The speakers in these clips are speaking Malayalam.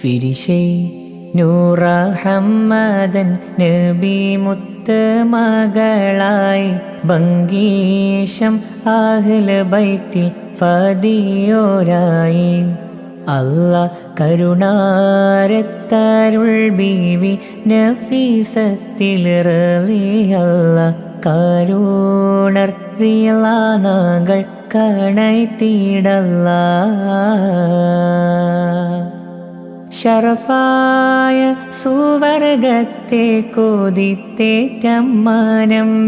ഫിരിശൈ നൂറ ഹമ്മദൻ നബി മുത്ത് മകളായി ബംഗീശം അഹ്ല ബൈത്തിൽ ഫദിയോരായി അല്ലാഹ് കരുണാരത്തരുൾ ബീവി നഫീസത്തിൽ റളിയല്ലാഹ് കരുണർ റിയലാനാകൾ കണൈത്തിടല്ലാഹ് ശറഫായ സുവർഗത്തെ കൊതിത്തേറ്റമ്മാനം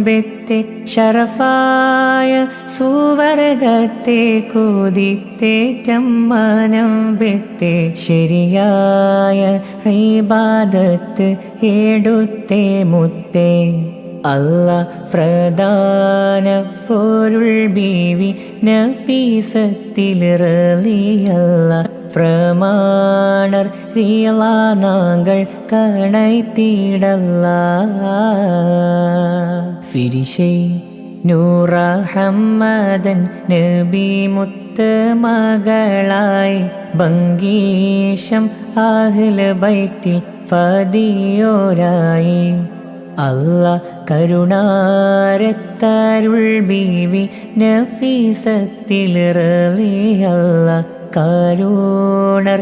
ബെത്തെ ശറഫായ സുവർഗത്തെ കൊതിത്തേറ്റമ്മാനം ബെത്തെ ശരിയായ ഇബാദത്ത് എടുത്തേ മുത്തേ അല്ലാഹ് പ്രധാന പൊരുൾ ബീവി നഫീസത്തിൽ റളിയല്ലാഹ് പ്രമാണർ റിയലാനാങ്ങൾ കണൈത്തിടല്ലാഹ് ഫിരിശൈ നൂറ ഹമ്മദൻ നബി മുത്ത് മകളായി ബംഗീശം അഹ്ല ബൈത്തിൽ ഫദിയോരായി അല്ലാഹ് കരുണാരത്തരുൾ ബീവി നഫീസത്തിൽ റളിയല്ലാഹ് കരുണർ